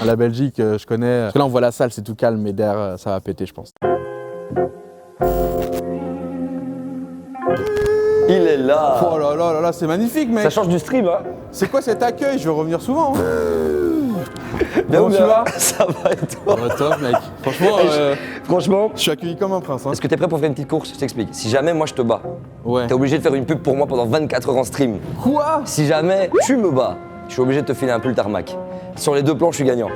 La Belgique, je connais. Parce que là, on voit la salle, c'est tout calme, mais derrière, ça va péter, je pense. Il est là. Oh là là là là, c'est magnifique, mec. Ça change du stream, hein. C'est quoi cet accueil? Je vais revenir souvent. Hein. Comment tu vas? Ça va et toi? Top, mec. Franchement, Franchement, je suis accueilli comme un prince. Hein. est-ce que t'es prêt pour faire une petite course? Je t'explique. Si jamais moi je te bats, Ouais. t'es obligé de faire une pub pour moi pendant 24 heures en stream. Quoi? Si jamais tu me bats, je suis obligé de te filer un pull tarmac. Sur les 2 plans, je suis gagnant.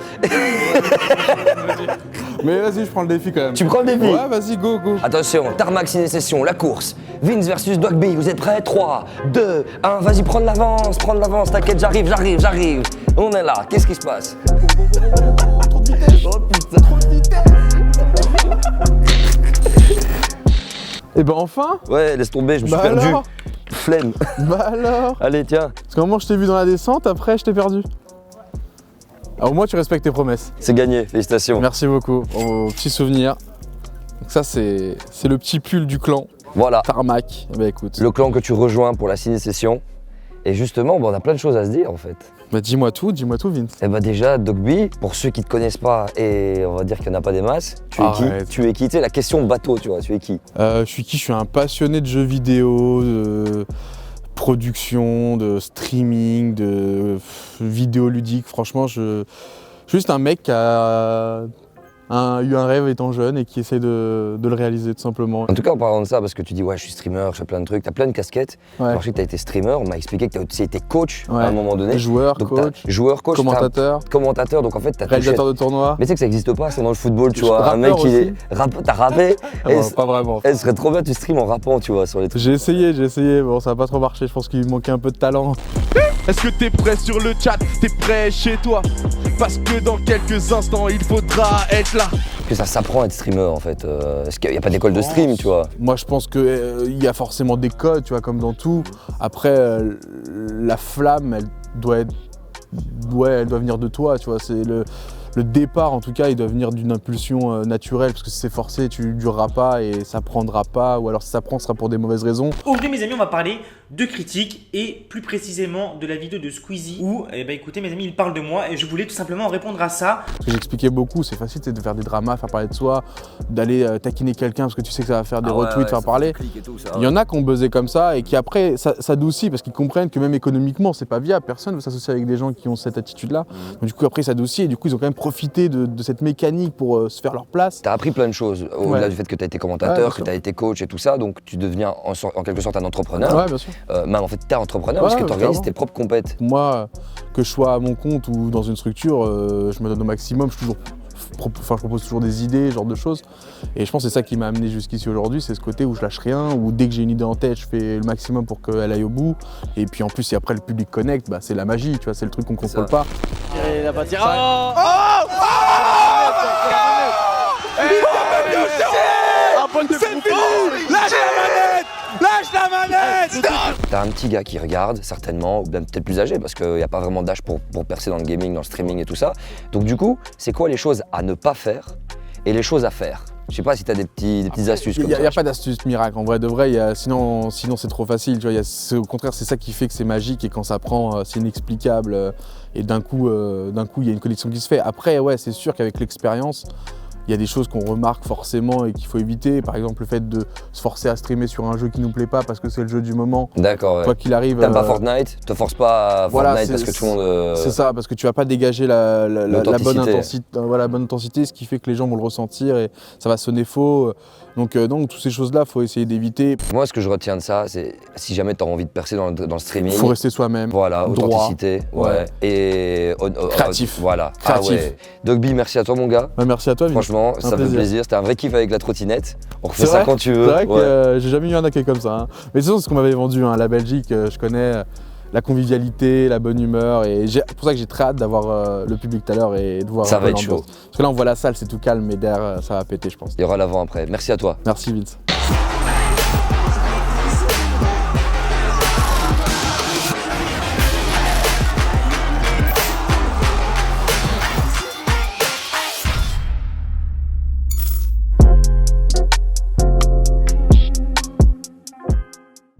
Mais vas-y, je prends le défi quand même. Tu prends le défi? Ouais, vas-y, go, go. Attention, tarmac ciné session, la course. Vince versus Dogby, vous êtes prêts? 3, 2, 1, vas-y, prends de l'avance, t'inquiète, j'arrive. On est là, qu'est-ce qui se passe? Trop de vitesse. Oh putain. Trop de vitesse. Et ben enfin. Ouais, laisse tomber, je me suis Bah perdu. alors. Flemme. Bah alors. Allez, tiens. Parce qu'au moment je t'ai vu dans la descente, après je t'ai perdu. Ah, au moins tu respectes tes promesses. C'est gagné, félicitations. Merci beaucoup. Au petit souvenir. Donc ça c'est le petit pull du clan. Voilà, Tarmac. Bah écoute. le clan que tu rejoins pour la ciné-session. Et justement, bon, on a plein de choses à se dire en fait. Bah dis-moi tout Vince. Eh bah déjà, Dogby, pour ceux qui te connaissent pas, et on va dire qu'il n'y en a pas des masses, tu es Arrête. qui? Tu es qui? Tu sais, la question bateau, tu vois, tu es qui? Je suis qui? Je suis un passionné de jeux vidéo, de production, de streaming, de vidéo ludique. Franchement, je suis juste un mec qui a eu un rêve étant jeune et qui essaie de le réaliser tout simplement. En tout cas, en parlant de ça, parce que tu dis, ouais, je suis streamer, je fais plein de trucs, t'as plein de casquettes. Ouais. Alors, je sais que t'as été streamer, on m'a expliqué que t'as aussi été coach Ouais. à un moment donné. Joueur, Donc, coach, joueur, coach, commentateur, commentateur, donc en fait, t'as touché. réalisateur de tournois. Mais tu sais que ça n'existe pas, c'est dans le football, tu Je vois. suis Un mec, rappeur il est. aussi. T'as rappé Ah, et pas vraiment. ce serait trop bien, tu stream en rappant, tu vois, sur les trucs. J'ai essayé, bon ça n'a pas trop marché, je pense qu'il manquait un peu de talent. Est-ce que t'es prêt sur le chat? T'es prêt chez toi? Parce que dans quelques instants, il faudra être là. Que ça s'apprend à être streamer, en fait. Est-ce qu'il n'y a pas d'école de stream, tu vois? Moi je pense qu'il y a forcément des codes, tu vois, comme dans tout. Après, la flamme, elle doit venir de toi, tu vois. C'est le départ, en tout cas, il doit venir d'une impulsion naturelle, parce que si c'est forcé, tu dureras pas et ça prendra pas, ou alors si ça prend, ce sera pour des mauvaises raisons. Aujourd'hui mes amis, on va parler de critiques et plus précisément de la vidéo de Squeezie où, écoutez mes amis, il parle de moi et je voulais tout simplement répondre à ça. Ce que j'expliquais beaucoup, c'est facile de faire des dramas, faire parler de soi, d'aller taquiner quelqu'un parce que tu sais que ça va faire des retweets, faire parler. Il y en a qui ont buzzé comme ça et qui après s'adoucit parce qu'ils comprennent que même économiquement c'est pas viable, personne ne veut s'associer avec des gens qui ont cette attitude-là. Donc du coup après ça s'adoucit et du coup ils ont quand même profité de cette mécanique pour se faire leur place. T'as appris plein de choses, au-delà Ouais. du fait que t'as été commentateur, que t'as été coach et tout ça, donc tu deviens en quelque sorte un entrepreneur. Ouais, bien sûr. Même en fait, t'es entrepreneur parce que tu organises tes propres compètes. Pour moi, que je sois à mon compte ou dans une structure, je me donne au maximum, je propose toujours des idées, ce genre de choses. Et je pense que c'est ça qui m'a amené jusqu'ici aujourd'hui, c'est ce côté où je lâche rien, où dès que j'ai une idée en tête, je fais le maximum pour qu'elle aille au bout. Et puis en plus, si après le public connecte, bah, c'est la magie, tu vois, c'est le truc qu'on contrôle pas. T'as un petit gars qui regarde, certainement, ou même peut-être plus âgé, parce qu'il n'y a pas vraiment d'âge pour percer dans le gaming, dans le streaming et tout ça. Donc du coup, c'est quoi les choses à ne pas faire et les choses à faire? Je sais pas si t'as des petites astuces comme ça. Il n'y a pas d'astuce miracle, en vrai de vrai, sinon c'est trop facile. Tu vois, au contraire, c'est ça qui fait que c'est magique et quand ça prend, c'est inexplicable. Et d'un coup, il y a une connexion qui se fait. Après, ouais, c'est sûr qu'avec l'expérience, il y a des choses qu'on remarque forcément et qu'il faut éviter. Par exemple, le fait de se forcer à streamer sur un jeu qui nous plaît pas parce que c'est le jeu du moment. D'accord, ouais. Quoi qu'il arrive. T'aimes pas Fortnite, te force pas à Voilà, Fortnite parce que tout le monde. C'est ça, parce que tu vas pas dégager la bonne intensité, la bonne intensité, ce qui fait que les gens vont le ressentir et ça va sonner faux. Donc toutes ces choses-là, faut essayer d'éviter. Moi, ce que je retiens de ça, c'est si jamais t'as envie de percer dans le streaming. Faut rester soi-même. Voilà, droit, authenticité, ouais. Et créatif. Voilà. Créatif. Ah ouais. Dogby, merci à toi mon gars. Bah, merci à toi. Franchement, ça me fait plaisir. C'était un vrai kiff avec la trottinette. On refait ça quand tu veux. C'est vrai que j'ai jamais eu un accueil comme ça. Hein. Mais c'est ce qu'on m'avait vendu. Hein. La Belgique, je connais la convivialité, la bonne humeur. Et c'est pour ça que j'ai très hâte d'avoir le public tout à l'heure et de voir ça va être chaud. Parce que là, on voit la salle, c'est tout calme, mais derrière, ça va péter, je pense. Il y aura l'avant après. Merci à toi. Merci Vince.